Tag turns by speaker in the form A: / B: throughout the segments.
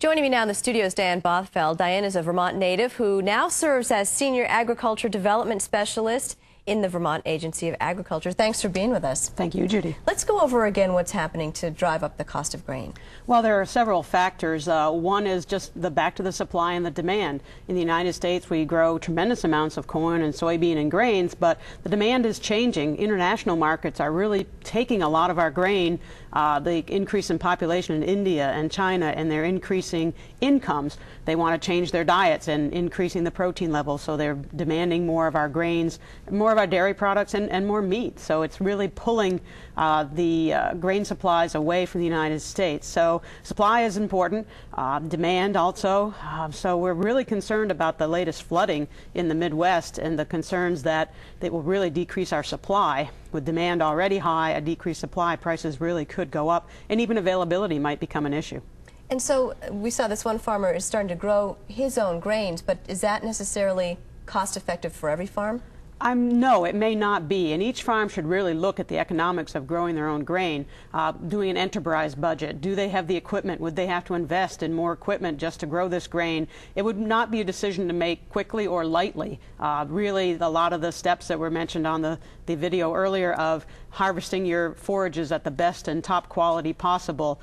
A: Joining me now in the studio is Diane Bothfeld. Diane is a Vermont native who now serves as Senior Agriculture Development Specialist in the Vermont Agency of Agriculture. Thanks for being with us.
B: Thank you, Judy.
A: Let's go over again what's happening to drive up the cost of grain.
B: Well, there are several factors. One is just back to the supply and the demand. In the United States, we grow tremendous amounts of corn and soybean and grains, but the demand is changing. International markets are really taking a lot of our grain. The increase in population in India and China and their increasing incomes, they want to change their diets and increasing the protein level, so they're demanding more of our grains, more of our dairy products, and more meat. So it's really pulling the grain supplies away from the United States. So supply is important, demand also. So we're really concerned about the latest flooding in the Midwest and the concerns that it will really decrease our supply. With demand already high, a decreased supply, prices really could go up, and even availability might become an issue.
A: And so we saw this one farmer is starting to grow his own grains, but is that necessarily cost effective for every farm?
B: No, it may not be, and each farm should really look at the economics of growing their own grain, doing an enterprise budget. Do they have the equipment? Would they have to invest in more equipment just to grow this grain? It would not be a decision to make quickly or lightly. Really, a lot of the steps that were mentioned on the video earlier of harvesting your forages at the best and top quality possible,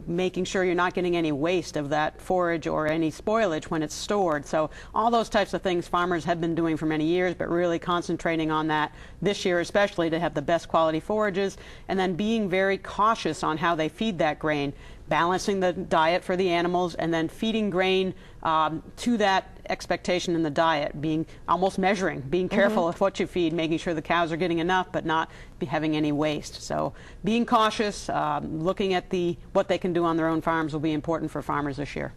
B: making sure you're not getting any waste of that forage or any spoilage when it's stored. So all those types of things farmers have been doing for many years, but really concentrating on that this year especially to have the best quality forages, and then being very cautious on how they feed that grain, balancing the diet for the animals, and then feeding grain to that expectation in the diet, being almost measuring, being careful of what you feed, making sure the cows are getting enough but not having any waste. So being cautious, looking at what they can do on their own farms will be important for farmers this year.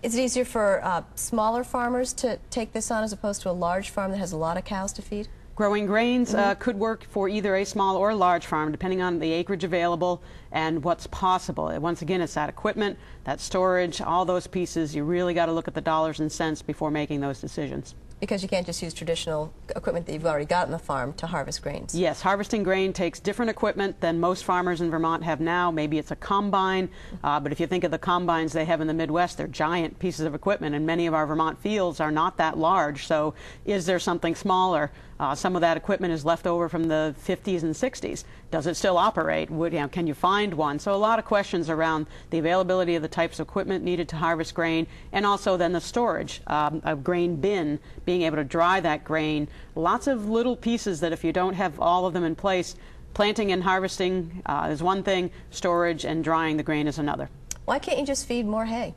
A: Is it easier for smaller farmers to take this on as opposed to a large farm that has a lot of cows to feed?
B: Growing grains could work for either a small or large farm, depending on the acreage available and what's possible. Once again, it's that equipment, that storage, all those pieces. You really got to look at the dollars and cents before making those decisions.
A: Because you can't just use traditional equipment that you've already got on the farm to harvest grains.
B: Yes, harvesting grain takes different equipment than most farmers in Vermont have now. Maybe it's a combine, but if you think of the combines they have in the Midwest, they're giant pieces of equipment, and many of our Vermont fields are not that large. So is there something smaller? Some of that equipment is left over from the 50s and 60s. Does it still operate? Can you find one? So a lot of questions around the availability of the types of equipment needed to harvest grain, and also then the storage, a grain bin, being able to dry that grain. Lots of little pieces that if you don't have all of them in place, planting and harvesting is one thing, storage and drying the grain is another.
A: Why can't you just feed more hay?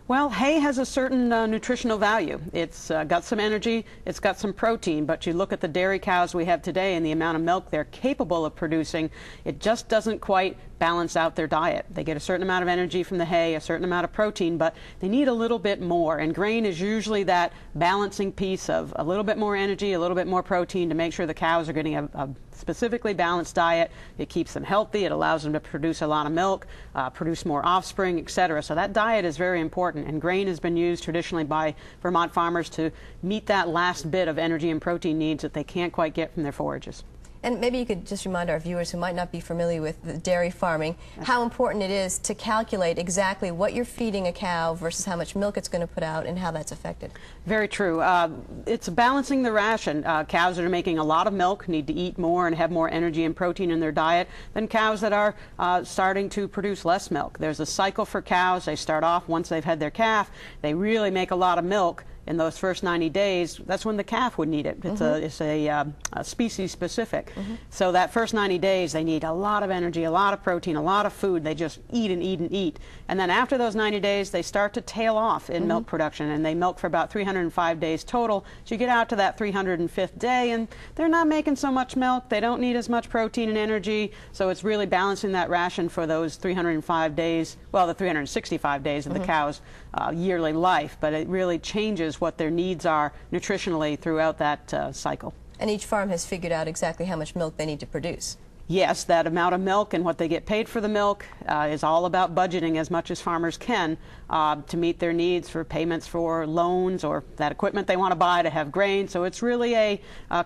B: Well, hay has a certain nutritional value. It's got some energy, it's got some protein, but you look at the dairy cows we have today and the amount of milk they're capable of producing, it just doesn't quite balance out their diet. They get a certain amount of energy from the hay, a certain amount of protein, but they need a little bit more, and grain is usually that balancing piece of a little bit more energy, a little bit more protein to make sure the cows are getting a specifically balanced diet. It keeps them healthy, it allows them to produce a lot of milk, produce more offspring, etc. So that diet is very important, and grain has been used traditionally by Vermont farmers to meet that last bit of energy and protein needs that they can't quite get from their forages.
A: And maybe you could just remind our viewers who might not be familiar with the dairy farming how important it is to calculate exactly what you're feeding a cow versus how much milk it's going to put out and how that's affected.
B: Very true. It's balancing the ration. Cows that are making a lot of milk need to eat more and have more energy and protein in their diet than cows that are starting to produce less milk. There's a cycle for cows. They start off, once they've had their calf, they really make a lot of milk. In those first 90 days, that's when the calf would need it. It's a species specific. So that first 90 days, they need a lot of energy, a lot of protein, a lot of food. They just eat and eat and eat. And then after those 90 days, they start to tail off in milk production, and they milk for about 305 days total. So you get out to that 305th day, and they're not making so much milk. They don't need as much protein and energy. So it's really balancing that ration for those 305 days, well, the 365 days of the cow's yearly life. But it really changes what their needs are nutritionally throughout that cycle.
A: And each farm has figured out exactly how much milk they need to produce.
B: Yes, that amount of milk and what they get paid for the milk is all about budgeting as much as farmers can to meet their needs for payments for loans or that equipment they want to buy to have grain. So it's really a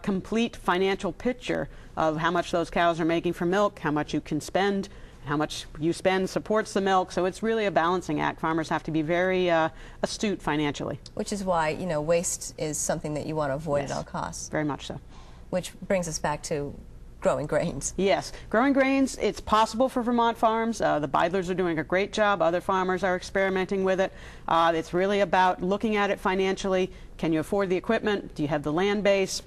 B: complete financial picture of how much those cows are making for milk, how much you can spend, How much you spend supports the milk, so it's really a balancing act. Farmers have to be very astute financially.
A: Which is why, you know, waste is something that you want to avoid
B: Yes,
A: at all costs.
B: very much so.
A: Which brings us back to growing grains.
B: Yes, growing grains, it's possible for Vermont farms. The Beidlers are doing a great job. Other farmers are experimenting with it. It's really about looking at it financially. Can you afford the equipment? Do you have the land base?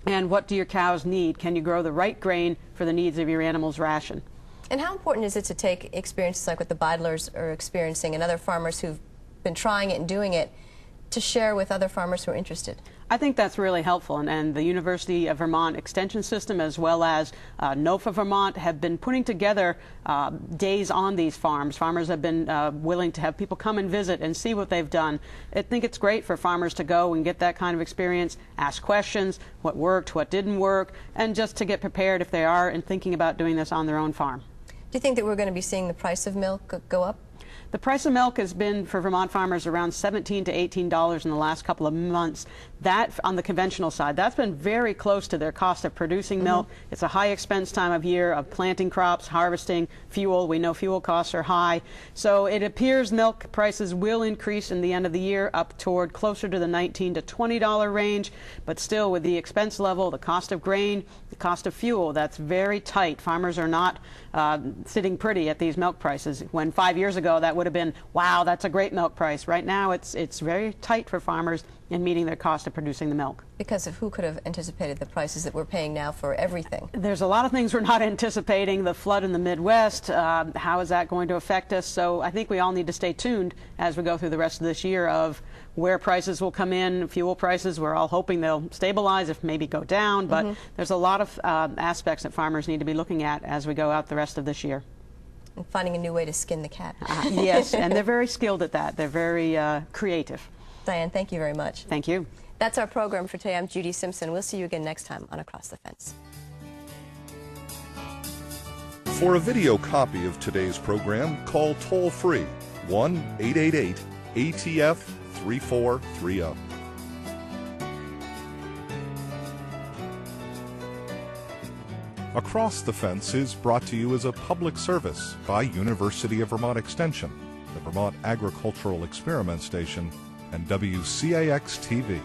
B: And what do your cows need? Can you grow the right grain for the needs of your animal's ration?
A: And how important is it to take experiences like what the Beidlers are experiencing and other farmers who've been trying it and doing it to share with other farmers who are interested?
B: I think that's really helpful, and the University of Vermont Extension System as well as NOFA Vermont have been putting together days on these farms. Farmers have been willing to have people come and visit and see what they've done. I think it's great for farmers to go and get that kind of experience, ask questions, what worked, what didn't work, and just to get prepared if they are and thinking about doing this on their own farm.
A: Do you think that we're going to be seeing the price of milk go up?
B: The price of milk has been, for Vermont farmers, around $17 to $18 in the last couple of months. That, on the conventional side, that's been very close to their cost of producing milk. It's a high expense time of year of planting crops, harvesting, fuel. We know fuel costs are high. So it appears milk prices will increase in the end of the year up toward closer to the $19 to $20 range. But still, with the expense level, the cost of grain, the cost of fuel, that's very tight. Farmers are not sitting pretty at these milk prices. When 5 years ago, that would have been, wow, that's a great milk price. Right now, it's very tight for farmers in meeting their cost of producing the milk.
A: Because of who could have anticipated the prices that we're paying now for everything?
B: There's a lot of things we're not anticipating. The flood in the Midwest, how is that going to affect us? So I think we all need to stay tuned as we go through the rest of this year of where prices will come in. Fuel prices, we're all hoping they'll stabilize, if maybe go down, but there's a lot of aspects that farmers need to be looking at as we go out the rest of this year.
A: And finding a new way to skin the cat.
B: Yes, and they're very skilled at that. They're very creative.
A: Diane, thank you very much.
B: Thank you.
A: That's our program for today. I'm Judy Simpson. We'll see you again next time on Across the Fence.
C: For a video copy of today's program, call toll-free 1-888-ATF-3430. Across the Fence is brought to you as a public service by University of Vermont Extension, the Vermont Agricultural Experiment Station, and WCAX-TV.